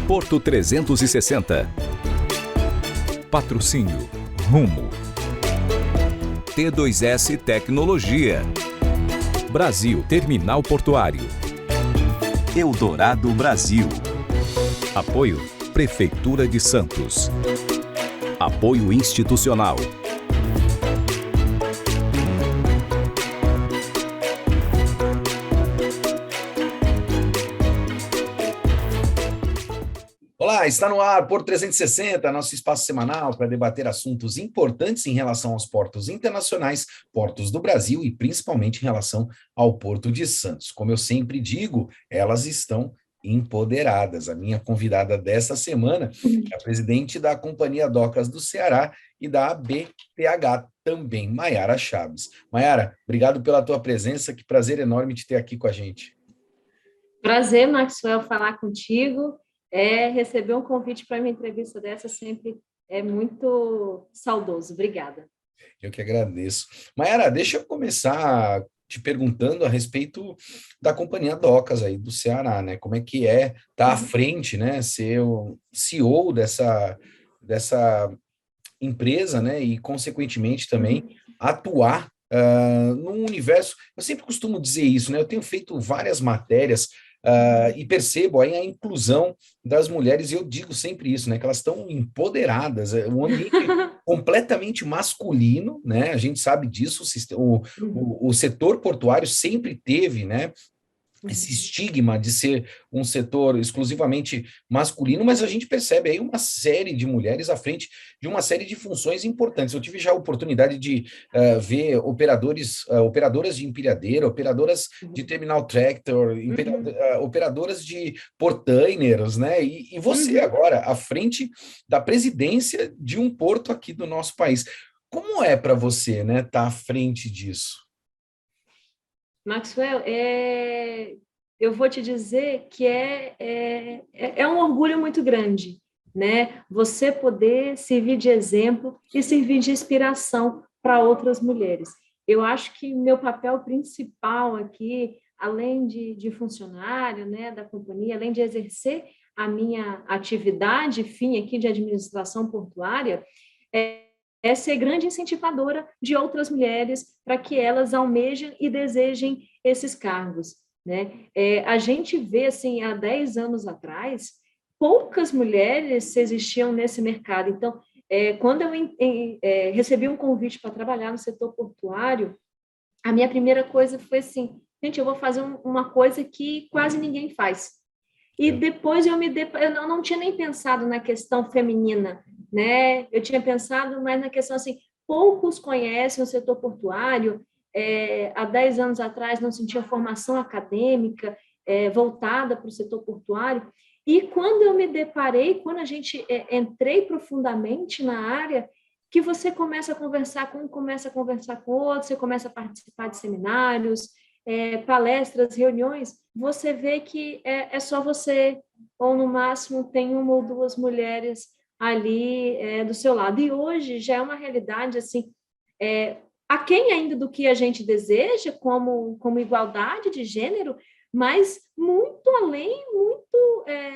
Porto 360. Patrocínio Rumo. T2S Tecnologia. Brasil Terminal Portuário. Eldorado Brasil. Apoio Prefeitura de Santos. Apoio institucional. Olá, está no ar Porto 360, nosso espaço semanal para debater assuntos importantes em relação aos portos internacionais, portos do Brasil e principalmente em relação ao Porto de Santos. Como eu sempre digo, elas estão empoderadas. A minha convidada desta semana é a presidente da Companhia Docas do Ceará e da ABTH também, Maiara Chaves. Maiara, obrigado pela tua presença, que prazer enorme te ter aqui com a gente. Prazer, Maxwell, falar contigo. Receber um convite para uma entrevista dessa sempre é muito saudoso. Obrigada. Eu que agradeço. Maiara, deixa eu começar te perguntando a respeito da Companhia Docas aí do Ceará, né? Como é que estar à frente, né? Ser o CEO dessa empresa, né? E, consequentemente, também atuar num universo... Eu sempre costumo dizer isso, né? Eu tenho feito várias matérias e percebo aí a inclusão das mulheres, e eu digo sempre isso, né, que elas estão empoderadas, um ambiente completamente masculino, né, a gente sabe disso, o setor portuário sempre teve, né, esse estigma de ser um setor exclusivamente masculino, mas a gente percebe aí uma série de mulheres à frente de uma série de funções importantes. Eu tive já a oportunidade de ver operadoras de empilhadeira, operadoras de terminal tractor, operadoras de portainers, né? E você agora à frente da presidência de um porto aqui do nosso país. Como é para você, né, estar à frente disso? Maxwell, eu vou te dizer que é um orgulho muito grande, né? Você poder servir de exemplo e servir de inspiração para outras mulheres. Eu acho que meu papel principal aqui, além de funcionário, né, da companhia, além de exercer a minha atividade fim aqui de administração portuária, é ser grande incentivadora de outras mulheres para que elas almejem e desejem esses cargos, né? A gente vê, assim, há 10 anos atrás, poucas mulheres existiam nesse mercado. Então, quando eu recebi um convite para trabalhar no setor portuário, a minha primeira coisa foi assim, gente, eu vou fazer uma coisa que quase ninguém faz. E depois eu não tinha nem pensado na questão feminina, né? Eu tinha pensado mais na questão assim, poucos conhecem o setor portuário, há 10 anos atrás não se tinha formação acadêmica voltada para o setor portuário, e quando eu me deparei, quando a gente entrei profundamente na área, que você começa a conversar com um, começa a conversar com outro, você começa a participar de seminários, palestras, reuniões, você vê que é só você, ou no máximo tem uma ou duas mulheres ali do seu lado. E hoje já é uma realidade, assim, aquém ainda do que a gente deseja como igualdade de gênero, mas muito além,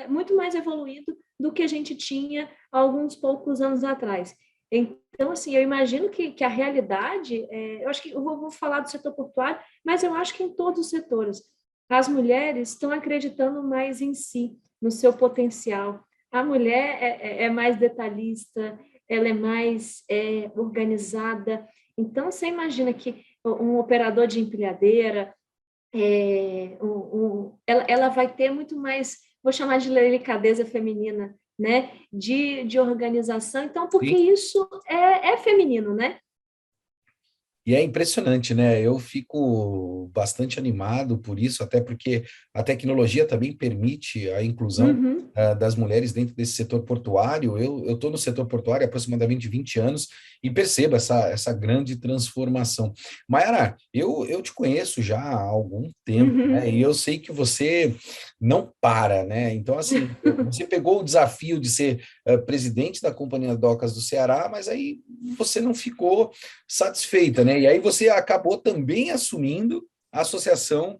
muito mais evoluído do que a gente tinha há alguns poucos anos atrás. Então, assim, eu imagino que a realidade, eu acho que eu vou falar do setor portuário, mas eu acho que em todos os setores, as mulheres estão acreditando mais em si, no seu potencial. A mulher é mais detalhista, ela é mais organizada. Então, você imagina que um operador de empilhadeira, ela vai ter muito mais, vou chamar de delicadeza feminina, né? De organização. Então, porque Sim. isso é feminino, né? E é impressionante, né? Eu fico bastante animado por isso, até porque a tecnologia também permite a inclusão das mulheres dentro desse setor portuário. Eu estou no setor portuário há aproximadamente 20 anos e percebo essa grande transformação. Maiara, eu te conheço já há algum tempo, né? E eu sei que você não para, né? Então, assim, você pegou o desafio de ser presidente da Companhia Docas do Ceará, mas aí você não ficou satisfeita, né? E aí você acabou também assumindo a Associação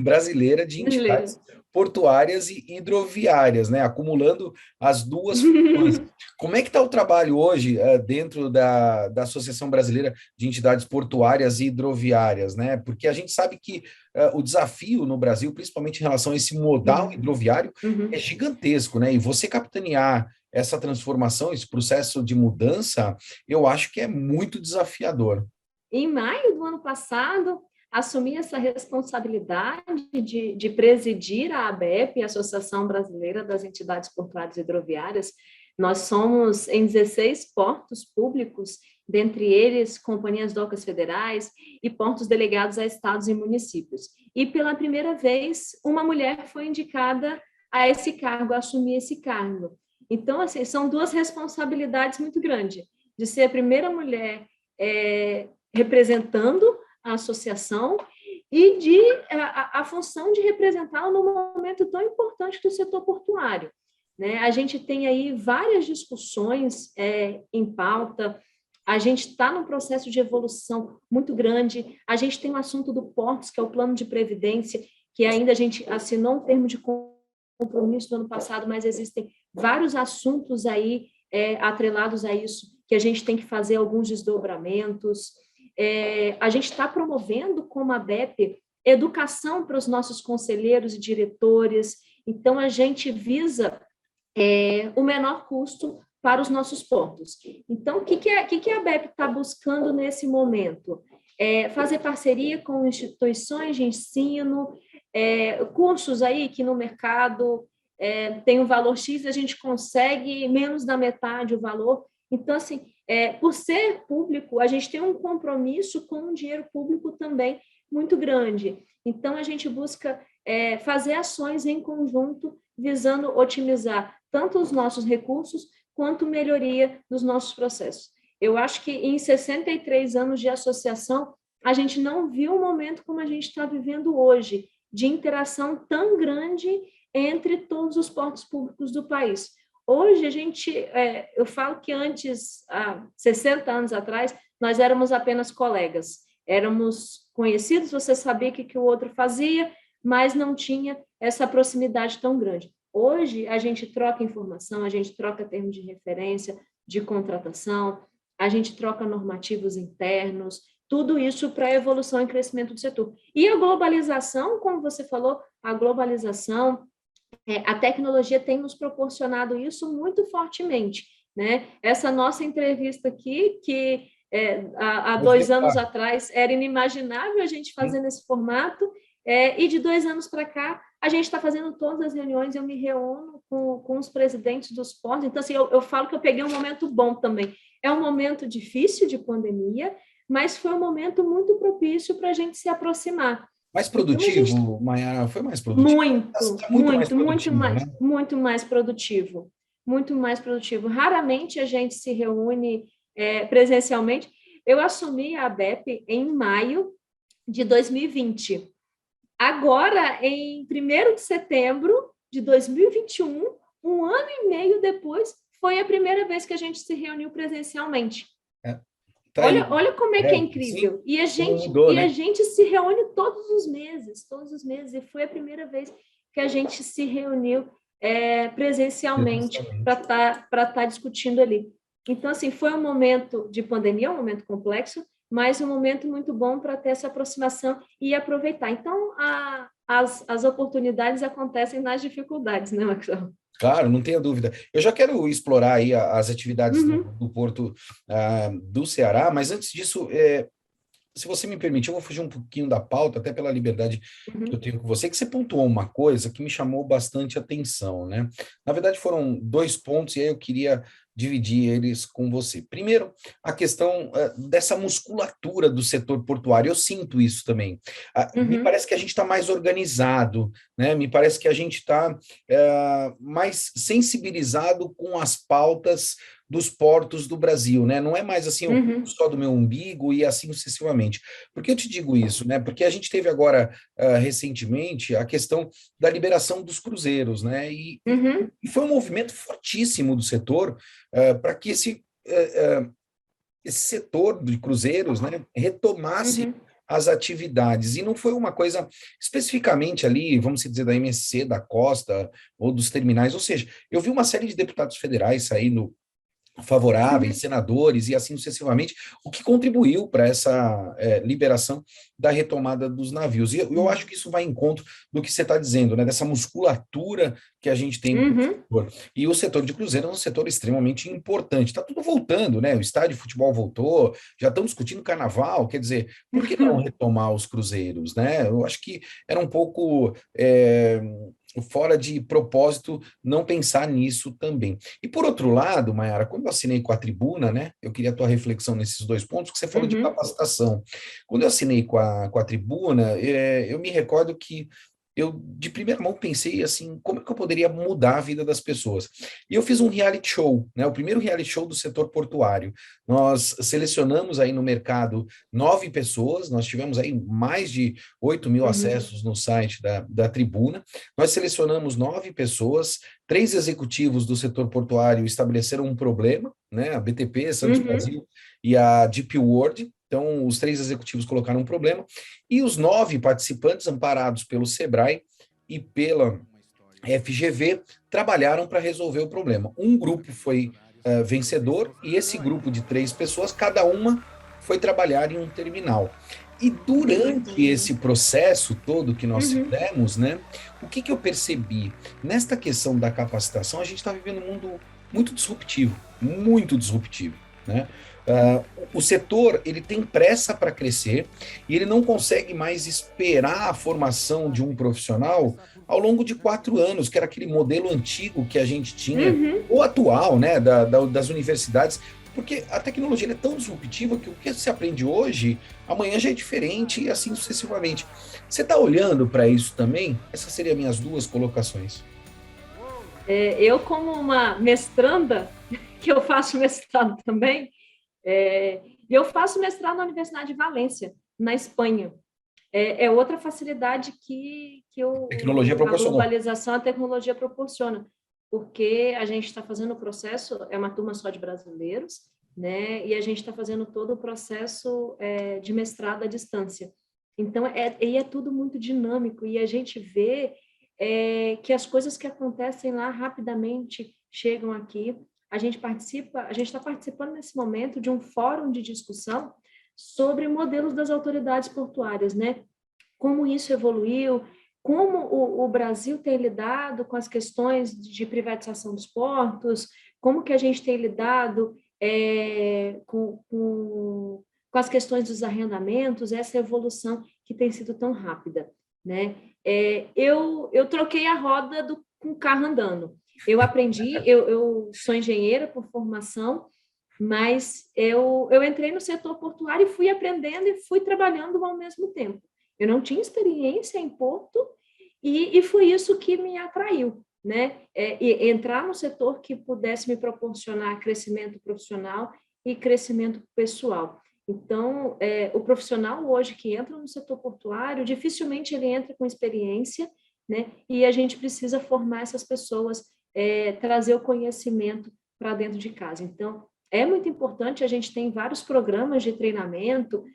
Brasileira de Entidades portuárias e hidroviárias, né? Acumulando as duas funções. Como é que está o trabalho hoje dentro da Associação Brasileira de Entidades Portuárias e Hidroviárias, né? Porque a gente sabe que o desafio no Brasil, principalmente em relação a esse modal hidroviário, é gigantesco, né? E você capitanear essa transformação, esse processo de mudança, eu acho que é muito desafiador. Em maio do ano passado, assumi essa responsabilidade de presidir a ABEP, a Associação Brasileira das Entidades Portuárias e Hidroviárias. Nós somos em 16 portos públicos, dentre eles companhias docas federais e portos delegados a estados e municípios. E pela primeira vez, uma mulher foi indicada a esse cargo, a assumir esse cargo. Então, assim, são duas responsabilidades muito grandes, de ser a primeira mulher representando a associação e a função de representá-la num momento tão importante do setor portuário, né? A gente tem aí várias discussões em pauta, a gente está num processo de evolução muito grande, a gente tem o assunto do Portos, que é o plano de previdência, que ainda a gente assinou um termo de compromisso do ano passado, mas existem vários assuntos aí atrelados a isso, que a gente tem que fazer alguns desdobramentos. A gente está promovendo, como a ABEP, educação para os nossos conselheiros e diretores, então a gente visa o menor custo para os nossos portos. Então, o que a ABEP está buscando nesse momento? Fazer parceria com instituições de ensino, cursos aí que no mercado tem um valor X, a gente consegue menos da metade o valor. Então, assim, por ser público, a gente tem um compromisso com o dinheiro público também muito grande. Então, a gente busca fazer ações em conjunto, visando otimizar tanto os nossos recursos, quanto melhoria dos nossos processos. Eu acho que em 63 anos de associação, a gente não viu um momento como a gente está vivendo hoje, de interação tão grande entre todos os portos públicos do país. Hoje, eu falo que antes, há 60 anos atrás, nós éramos apenas colegas, éramos conhecidos, você sabia o que o outro fazia, mas não tinha essa proximidade tão grande. Hoje, a gente troca informação, a gente troca termos de referência, de contratação, a gente troca normativos internos, tudo isso para a evolução e crescimento do setor. E a globalização, como você falou, a globalização, a tecnologia tem nos proporcionado isso muito fortemente, né? Essa nossa entrevista aqui, que há 2 anos atrás era inimaginável a gente fazer nesse formato, e de 2 anos para cá, a gente está fazendo todas as reuniões, eu me reúno com os presidentes dos portos, então, assim, eu falo que eu peguei um momento bom também. É um momento difícil de pandemia, mas foi um momento muito propício para a gente se aproximar. Mais produtivo, então, Mayara? Foi mais produtivo? Muito mais produtivo. Muito mais produtivo. Raramente a gente se reúne presencialmente. Eu assumi a ABEP em maio de 2020. Agora, em 1º de setembro de 2021, um ano e meio depois, foi a primeira vez que a gente se reuniu presencialmente. Olha como é que é incrível. Sim, e a gente se reúne todos os meses, e foi a primeira vez que a gente se reuniu presencialmente para estar discutindo ali. Então, assim, foi um momento de pandemia, um momento complexo, mas um momento muito bom para ter essa aproximação e aproveitar. Então, as oportunidades acontecem nas dificuldades, né, Maxwell? Claro, não tenha dúvida. Eu já quero explorar aí as atividades do Porto do Ceará, mas antes disso, se você me permitir, eu vou fugir um pouquinho da pauta, até pela liberdade que eu tenho com você, que você pontuou uma coisa que me chamou bastante atenção, né? Na verdade, foram 2 pontos, e aí eu queria dividir eles com você. Primeiro, a questão dessa musculatura do setor portuário. Eu sinto isso também. Me parece que a gente está mais organizado, né? Me parece que a gente está mais sensibilizado com as pautas dos portos do Brasil, né? Não é mais assim, só do meu umbigo e assim sucessivamente. Por que eu te digo isso, né? Porque a gente teve agora, recentemente, a questão da liberação dos cruzeiros, né? E foi um movimento fortíssimo do setor para que esse setor de cruzeiros, né, retomasse as atividades. E não foi uma coisa especificamente ali, vamos dizer, da MSC, da Costa, ou dos terminais, ou seja, eu vi uma série de deputados federais saindo favoráveis, senadores e assim sucessivamente, o que contribuiu para essa liberação da retomada dos navios. E eu acho que isso vai em encontro do que você está dizendo, né, dessa musculatura que a gente tem no setor. E o setor de cruzeiro é um setor extremamente importante. Está tudo voltando, né? O estádio de futebol voltou, já estão discutindo carnaval, quer dizer, por que não retomar os cruzeiros, né? Eu acho que era um pouco fora de propósito não pensar nisso também. E por outro lado, Mayara, quando eu assinei com a Tribuna, né, eu queria a tua reflexão nesses dois pontos, que você falou de capacitação. Quando eu assinei com a Tribuna, eu me recordo que eu, de primeira mão, pensei assim, como é que eu poderia mudar a vida das pessoas? E eu fiz um reality show, né, o primeiro reality show do setor portuário. Nós selecionamos aí no mercado 9 pessoas, nós tivemos aí mais de 8.000 acessos no site da Tribuna. Nós selecionamos 9 pessoas, 3 executivos do setor portuário estabeleceram um problema, né, a BTP, Santos Brasil e a DP World. Então, os 3 executivos colocaram um problema, e os 9 participantes, amparados pelo SEBRAE e pela FGV, trabalharam para resolver o problema. Um grupo foi vencedor, e esse grupo de 3 pessoas, cada uma foi trabalhar em um terminal. E durante esse processo todo que nós fizemos, né, o que eu percebi? Nesta questão da capacitação, a gente está vivendo um mundo muito disruptivo, né? O setor ele tem pressa para crescer e ele não consegue mais esperar a formação de um profissional ao longo de 4 anos, que era aquele modelo antigo que a gente tinha, ou atual, né, das universidades, porque a tecnologia é tão disruptiva que o que se aprende hoje, amanhã já é diferente e assim sucessivamente. Você está olhando para isso também? Essas seriam minhas 2 colocações. Eu, como uma mestranda, que eu faço mestrado também, eu faço mestrado na Universidade de Valência, na Espanha. É outra facilidade que a globalização, a tecnologia proporciona, porque a gente está fazendo o processo, é uma turma só de brasileiros, né? E a gente está fazendo todo o processo de mestrado à distância. Então, é tudo muito dinâmico, e a gente vê que as coisas que acontecem lá rapidamente chegam aqui. A gente está participando nesse momento de um fórum de discussão sobre modelos das autoridades portuárias, né? Como isso evoluiu, como o Brasil tem lidado com as questões de privatização dos portos, como que a gente tem lidado com as questões dos arrendamentos, essa evolução que tem sido tão rápida, né? Eu troquei a roda com o carro andando. Eu aprendi, eu sou engenheira por formação, mas eu entrei no setor portuário e fui aprendendo e fui trabalhando ao mesmo tempo. Eu não tinha experiência em porto e foi isso que me atraiu, né? Entrar no setor que pudesse me proporcionar crescimento profissional e crescimento pessoal. Então, o profissional hoje que entra no setor portuário, dificilmente ele entra com experiência, né? E a gente precisa formar essas pessoas, trazer o conhecimento para dentro de casa. Então, é muito importante, a gente tem vários programas de treinamento,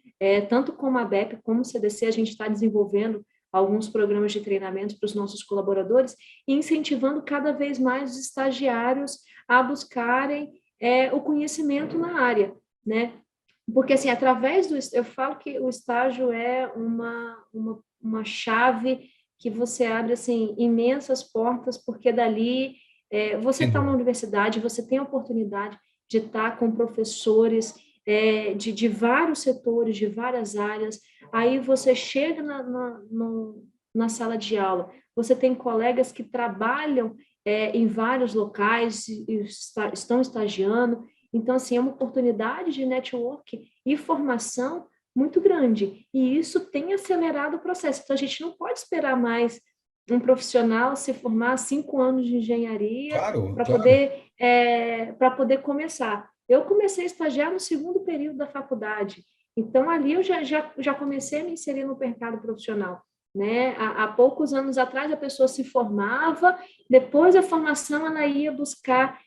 tanto como a BEP como o CDC, a gente está desenvolvendo alguns programas de treinamento para os nossos colaboradores e incentivando cada vez mais os estagiários a buscarem o conhecimento na área, né? Porque, assim, eu falo que o estágio é uma chave que você abre, assim, imensas portas, porque dali você está na universidade, você tem a oportunidade de estar com professores de vários setores, de várias áreas. Aí você chega na sala de aula, você tem colegas que trabalham em vários locais e estão estagiando. Então, assim, é uma oportunidade de network e formação muito grande. E isso tem acelerado o processo. Então, a gente não pode esperar mais um profissional se formar 5 anos de engenharia para poder começar. Eu comecei a estagiar no 2º período da faculdade. Então, ali eu já comecei a me inserir no mercado profissional, né? Há poucos anos atrás, a pessoa se formava, depois da formação ela ia buscar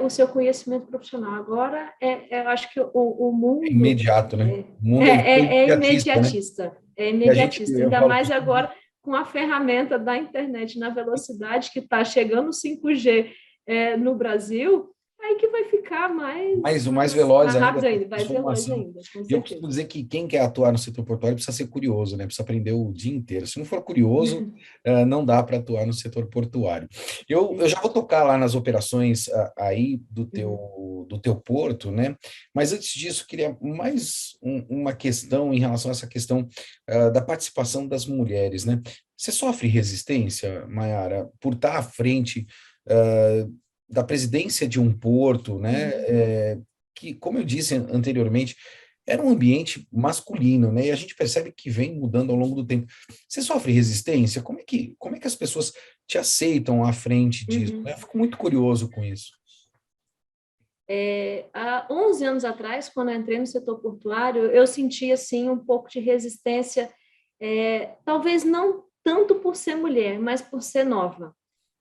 o seu conhecimento profissional. Agora, eu acho que o É mundo imediato, né? O mundo é imediatista, né? é E a gente, imediatista, eu ainda falo, mais agora com a ferramenta da internet na velocidade que está chegando o 5G no Brasil, aí que vai ficar mais, o mais veloz mais ainda rápido essa ainda, mais veloz transformação. ainda, com E eu costumo certeza. dizer que quem quer atuar no setor portuário precisa ser curioso, né? Precisa aprender o dia inteiro. Se não for curioso, não dá para atuar no setor portuário. Eu já vou tocar lá nas operações aí do teu porto, né? Mas antes disso, queria mais uma questão em relação a essa questão da participação das mulheres, né? Você sofre resistência, Mayara, por estar à frente da presidência de um porto, né? Que, como eu disse anteriormente, era um ambiente masculino, né? E a gente percebe que vem mudando ao longo do tempo. Você sofre resistência? Como é que as pessoas te aceitam à frente disso, Uhum. né? Eu fico muito curioso com isso. Há 11 anos atrás, quando eu entrei no setor portuário, eu senti assim um pouco de resistência, talvez não tanto por ser mulher, mas por ser nova,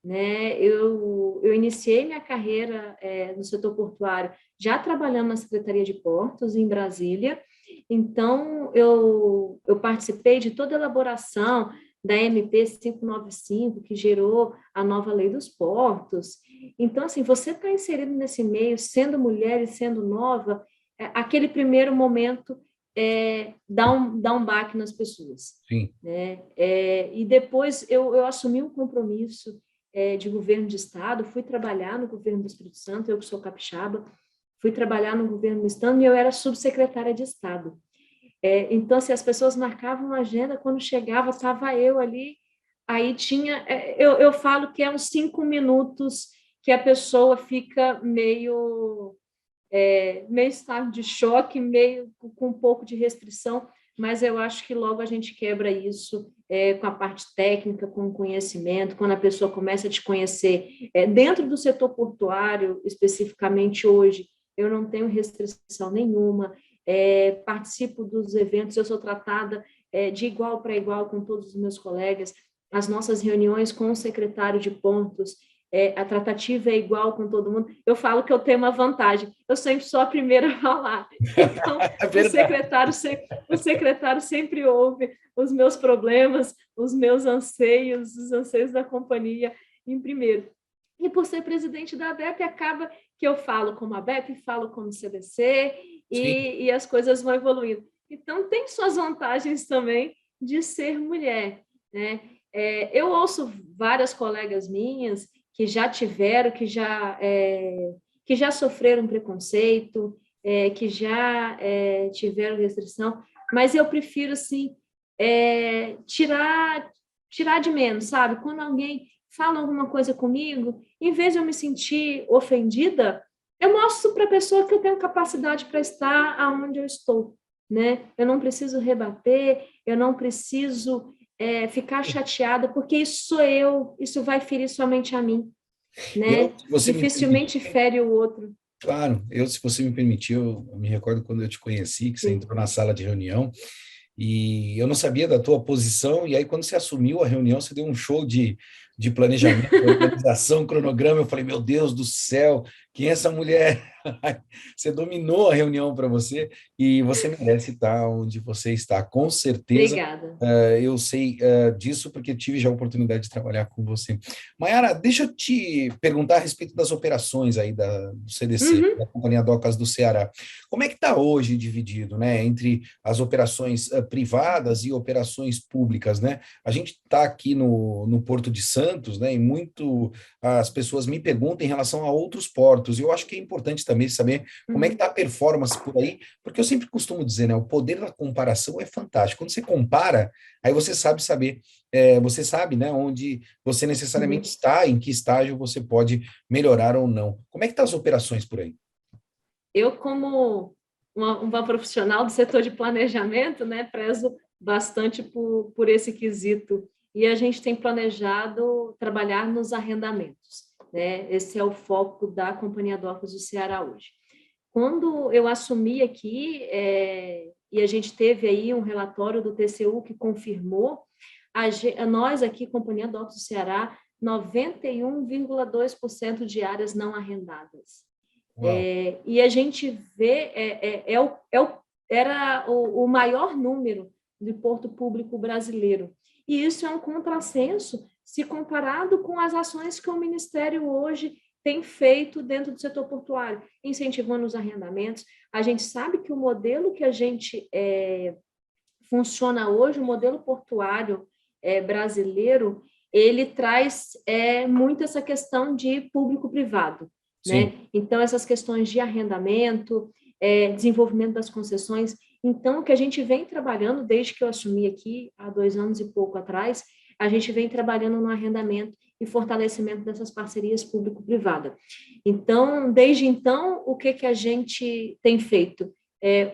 né? Eu iniciei minha carreira no setor portuário já trabalhando na Secretaria de Portos em Brasília, então eu participei de toda a elaboração da MP 595, que gerou a nova lei dos portos. Então, assim, você está inserido nesse meio, sendo mulher e sendo nova, aquele primeiro momento dá um baque nas pessoas. Sim. Né? E depois eu assumi um compromisso de governo de Estado, fui trabalhar no governo do Espírito Santo, eu que sou capixaba, fui trabalhar no governo do Estado e eu era subsecretária de Estado. Então, se as pessoas marcavam uma agenda, quando chegava, estava eu ali, aí tinha... eu falo que é uns 5 minutos que a pessoa fica meio estado de choque, meio com um pouco de restrição, mas eu acho que logo a gente quebra isso com a parte técnica, com o conhecimento, quando a pessoa começa a te conhecer. Dentro do setor portuário, especificamente hoje, eu não tenho restrição nenhuma, participo dos eventos, eu sou tratada de igual para igual com todos os meus colegas, as nossas reuniões com o secretário de pontos, a tratativa é igual com todo mundo. Eu falo que eu tenho uma vantagem, eu sempre sou a primeira a falar. Então, É verdade. o secretário sempre ouve os meus problemas, os meus anseios, os anseios da companhia em primeiro. E por ser presidente da ABEP, acaba que eu falo como ABEP, falo como CBC, e as coisas vão evoluindo. Então, tem suas vantagens também de ser mulher, né? Eu ouço várias colegas minhas que já tiveram, que já sofreram preconceito, que já tiveram restrição, mas eu prefiro, assim, tirar de menos, sabe? Quando alguém fala alguma coisa comigo, em vez de eu me sentir ofendida, eu mostro para a pessoa que eu tenho capacidade para estar aonde eu estou, né? Eu não preciso rebater, eu não preciso ficar chateada, porque isso sou eu, isso vai ferir somente a mim, Eu, né? se você me Dificilmente permitir, fere o outro. claro, se você me permitir, eu me recordo quando eu te conheci, que você Sim. entrou na sala de reunião, e eu não sabia da tua posição, e aí quando você assumiu a reunião, você deu um show de planejamento, organização, cronograma, eu falei, meu Deus do céu, quem é essa mulher? Você dominou a reunião para você, e você merece estar onde você está, com certeza. Obrigada. Eu sei disso porque tive já a oportunidade de trabalhar com você. Mayara, deixa eu te perguntar a respeito das operações aí do CDC, Uhum. da Companhia Docas do Ceará. Como é que está hoje dividido, né, entre as operações privadas e operações públicas, né? A gente está aqui no Porto de Santos, né, e muito as pessoas me perguntam em relação a outros portos, e eu acho que é importante também saber como é que Uhum. está a performance por aí, porque eu sempre costumo dizer, né, o poder da comparação é fantástico. Quando você compara, aí você sabe, né, onde você necessariamente Uhum. está, em que estágio você pode melhorar ou não. Como é que estão as operações por aí? Eu, como uma profissional do setor de planejamento, né, prezo bastante por esse quesito. E a gente tem planejado trabalhar nos arrendamentos, né? Esse é o foco da Companhia Docas do Ceará hoje. Quando eu assumi aqui, e a gente teve aí um relatório do TCU que confirmou, nós aqui, Companhia Docas do Ceará, 91,2% de áreas não arrendadas. Uau. E a gente vê, era o maior número de porto público brasileiro. E isso é um contrassenso se comparado com as ações que o Ministério hoje tem feito dentro do setor portuário, incentivando os arrendamentos. A gente sabe que o modelo que a gente funciona hoje, o modelo portuário brasileiro, ele traz muito essa questão de público-privado, né? Então, essas questões de arrendamento, desenvolvimento das concessões. Então, o que a gente vem trabalhando, desde que eu assumi aqui, há 2 anos e pouco atrás, a gente vem trabalhando no arrendamento e fortalecimento dessas parcerias público-privada. Então, desde então, o que a gente tem feito?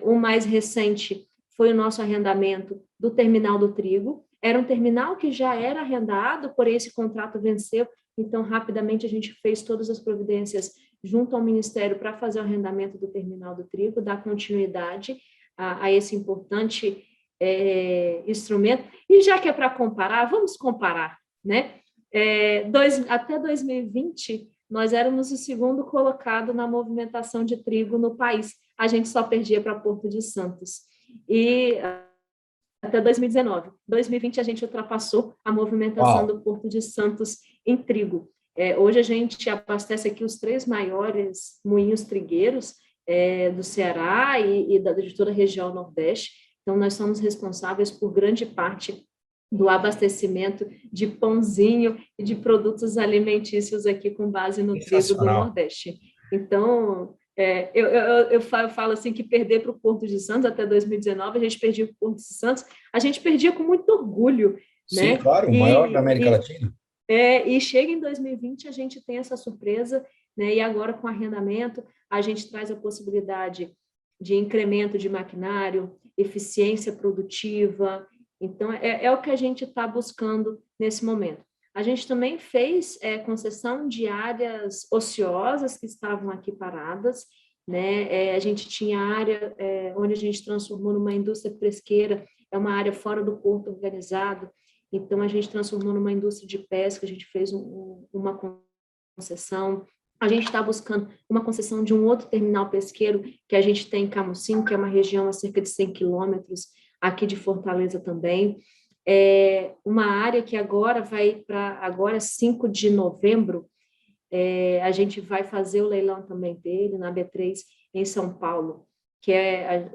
O mais recente foi o nosso arrendamento do Terminal do Trigo. Era um terminal que já era arrendado, porém esse contrato venceu, então rapidamente a gente fez todas as providências junto ao Ministério para fazer o arrendamento do Terminal do Trigo, dar continuidade a esse importante instrumento. E já que é para comparar, vamos comparar, né? Até 2020, nós éramos o segundo colocado na movimentação de trigo no país. A gente só perdia para Porto de Santos. E até 2019. 2020, a gente ultrapassou a movimentação do Porto de Santos em trigo. Hoje, a gente abastece aqui os 3 maiores moinhos trigueiros do Ceará e de toda a região Nordeste. Então, nós somos responsáveis por grande parte do abastecimento de pãozinho e de produtos alimentícios aqui com base no trigo do Nordeste. Então, eu falo assim que perder para o Porto de Santos até 2019, a gente perdia para o Porto de Santos, a gente perdia com muito orgulho. Sim, né? claro, o maior da América Latina. E chega em 2020, a gente tem essa surpresa, né? E agora com arrendamento, a gente traz a possibilidade de incremento de maquinário, eficiência produtiva. Então, é o que a gente está buscando nesse momento. A gente também fez concessão de áreas ociosas que estavam aqui paradas, né? A gente tinha área onde a gente transformou numa indústria fresqueira, é uma área fora do porto organizado, então a gente transformou numa indústria de pesca, a gente fez uma concessão. A gente está buscando uma concessão de um outro terminal pesqueiro que a gente tem em Camusim, que é uma região a cerca de 100 quilômetros, aqui de Fortaleza também. Uma área que agora vai para, agora 5 de novembro, a gente vai fazer o leilão também dele, na B3, em São Paulo, que é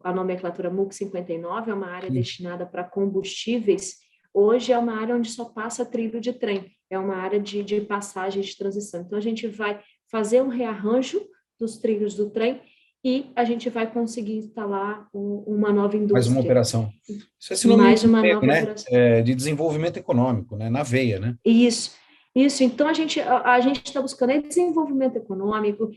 a nomenclatura MUC 59, é uma área destinada para combustíveis. Hoje é uma área onde só passa trilho de trem, é uma área de passagem de transição. Então, a gente vai fazer um rearranjo dos trilhos do trem e a gente vai conseguir instalar uma nova indústria. Mais uma operação. Isso é sinônimo mais uma nova operação. De desenvolvimento econômico, né? Na veia, né? Isso. Então, a gente está buscando desenvolvimento econômico,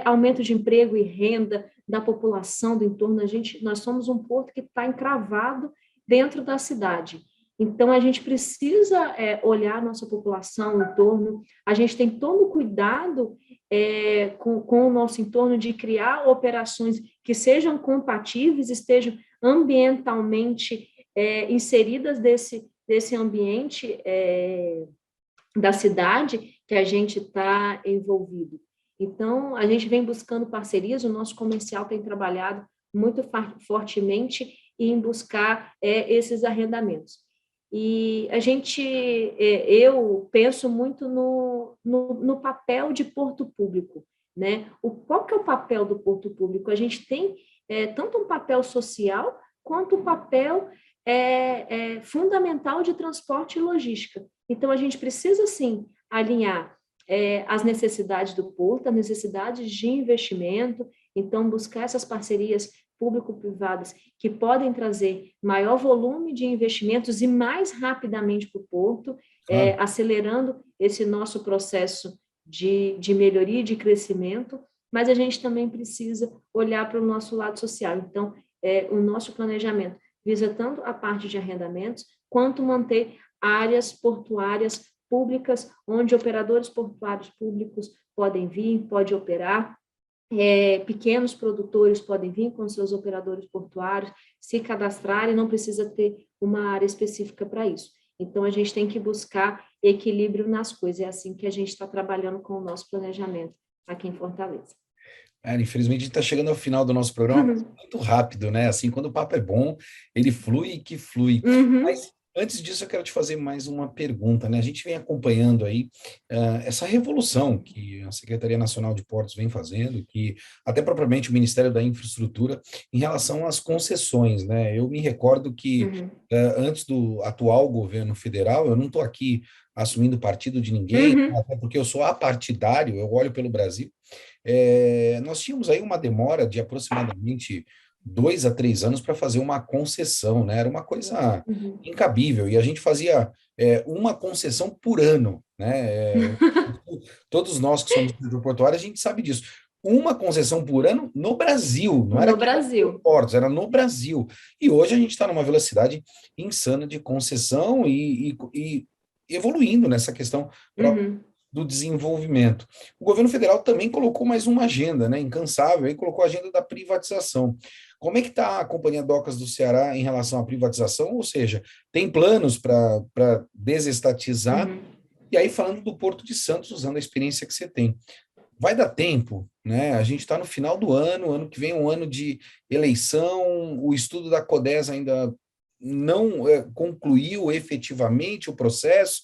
aumento de emprego e renda da população do entorno. Nós somos um porto que está encravado dentro da cidade. Então, a gente precisa olhar a nossa população, o entorno. A gente tem todo o cuidado com o nosso entorno de criar operações que sejam compatíveis, estejam ambientalmente inseridas desse ambiente da cidade que a gente está envolvido. Então, a gente vem buscando parcerias, o nosso comercial tem trabalhado muito fortemente em buscar esses arrendamentos. E eu penso muito no papel de porto público, né? Qual que é o papel do porto público? A gente tem tanto um papel social quanto um papel fundamental de transporte e logística. Então, a gente precisa, sim, alinhar as necessidades do porto, as necessidades de investimento, então, buscar essas parcerias público-privadas que podem trazer maior volume de investimentos e mais rapidamente para o porto, acelerando esse nosso processo de melhoria e de crescimento, mas a gente também precisa olhar para o nosso lado social. Então, o nosso planejamento visa tanto a parte de arrendamentos, quanto manter áreas portuárias públicas, onde operadores portuários públicos podem vir, podem operar, pequenos produtores podem vir com seus operadores portuários, se cadastrarem, não precisa ter uma área específica para isso. Então, a gente tem que buscar equilíbrio nas coisas. É assim que a gente está trabalhando com o nosso planejamento aqui em Fortaleza. Infelizmente, a gente está chegando ao final do nosso programa, mas muito rápido, né? Assim, quando o papo é bom, ele flui que flui. Mas antes disso, eu quero te fazer mais uma pergunta, né? A gente vem acompanhando aí essa revolução que a Secretaria Nacional de Portos vem fazendo, que até propriamente o Ministério da Infraestrutura, em relação às concessões, né? Eu me recordo que antes do atual governo federal, eu não estou aqui assumindo partido de ninguém, até porque eu sou apartidário, eu olho pelo Brasil. Nós tínhamos aí uma demora de aproximadamente 2 a 3 anos para fazer uma concessão, né? Era uma coisa incabível, e a gente fazia uma concessão por ano, né? Todos nós que somos do setor portuário, a gente sabe disso. Uma concessão por ano no Brasil, não era no Brasil. Portos, era no Brasil. E hoje a gente está numa velocidade insana de concessão e evoluindo nessa questão do desenvolvimento. O governo federal também colocou mais uma agenda, né, incansável, aí colocou a agenda da privatização. Como é que está a Companhia Docas do Ceará em relação à privatização? Ou seja, tem planos para desestatizar? E aí, falando do Porto de Santos, usando a experiência que você tem, vai dar tempo, né? A gente está no final do ano que vem é um ano de eleição, o estudo da CODES ainda não concluiu efetivamente o processo,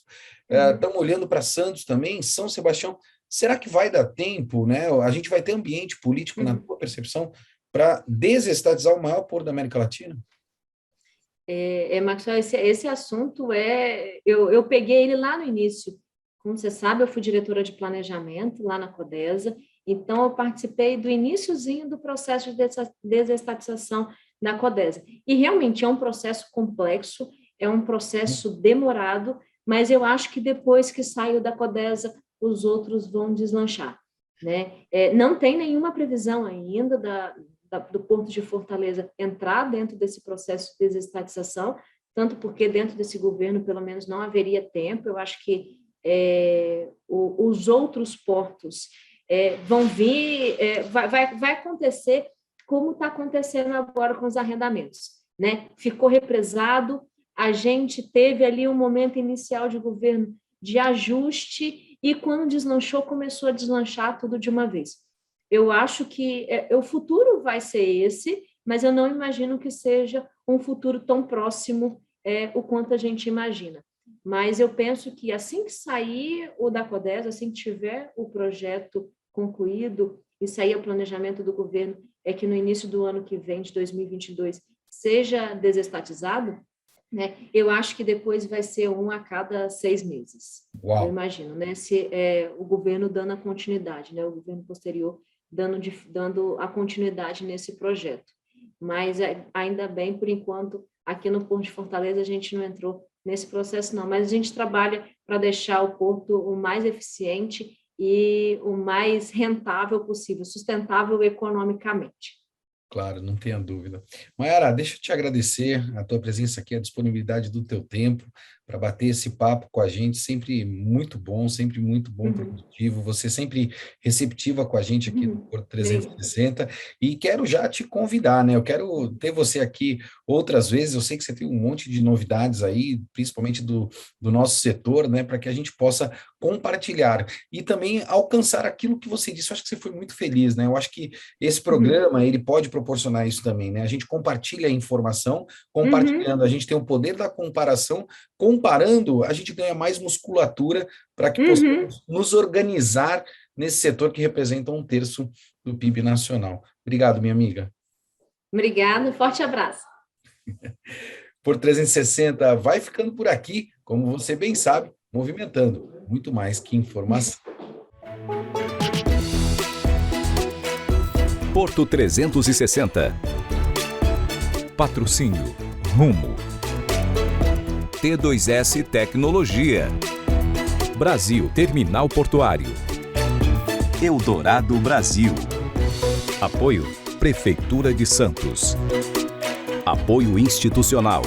estamos olhando para Santos também, São Sebastião, será que vai dar tempo, né? A gente vai ter ambiente político, na tua percepção, para desestatizar o maior porto da América Latina? Maxwell, esse assunto eu peguei ele lá no início. Como você sabe, eu fui diretora de planejamento lá na CODESA, então eu participei do iniciozinho do processo de desestatização da CODESA. E realmente é um processo complexo, é um processo demorado, mas eu acho que depois que saiu da CODESA, os outros vão deslanchar, né? Não tem nenhuma previsão ainda do Porto de Fortaleza entrar dentro desse processo de desestatização, tanto porque dentro desse governo, pelo menos, não haveria tempo. Eu acho que os outros portos vão vir, vai acontecer como está acontecendo agora com os arrendamentos, né? Ficou represado, a gente teve ali um momento inicial de governo de ajuste e quando deslanchou, começou a deslanchar tudo de uma vez. Eu acho que o futuro vai ser esse, mas eu não imagino que seja um futuro tão próximo o quanto a gente imagina. Mas eu penso que assim que sair o da CODES, assim que tiver o projeto concluído e sair o planejamento do governo, que no início do ano que vem, de 2022, seja desestatizado, né? Eu acho que depois vai ser um a cada 6 meses. Uau. Eu imagino, né? Se o governo dando a continuidade, né? O governo posterior dando a continuidade nesse projeto. Mas ainda bem, por enquanto, aqui no Porto de Fortaleza, a gente não entrou nesse processo, não. Mas a gente trabalha para deixar o porto o mais eficiente e o mais rentável possível, sustentável economicamente. Claro, não tenha dúvida. Maiara, deixa eu te agradecer a tua presença aqui, a disponibilidade do teu tempo para bater esse papo com a gente, sempre muito bom, produtivo, você sempre receptiva com a gente aqui no Porto 360, e quero já te convidar, né? Eu quero ter você aqui outras vezes, eu sei que você tem um monte de novidades aí, principalmente do nosso setor, né? Para que a gente possa compartilhar e também alcançar aquilo que você disse. Eu acho que você foi muito feliz, né? Eu acho que esse programa, ele pode proporcionar isso também, né? A gente compartilha a informação, compartilhando, a gente tem o poder da comparação, comparando, a gente ganha mais musculatura para que possamos nos organizar nesse setor que representa 1/3 do PIB nacional. Obrigado, minha amiga. Obrigada, forte abraço. Porto 360 vai ficando por aqui, como você bem sabe, movimentando muito mais que informação. Porto 360. Patrocínio Rumo. T2S Tecnologia. Brasil Terminal Portuário. Eldorado Brasil. Apoio Prefeitura de Santos. Apoio institucional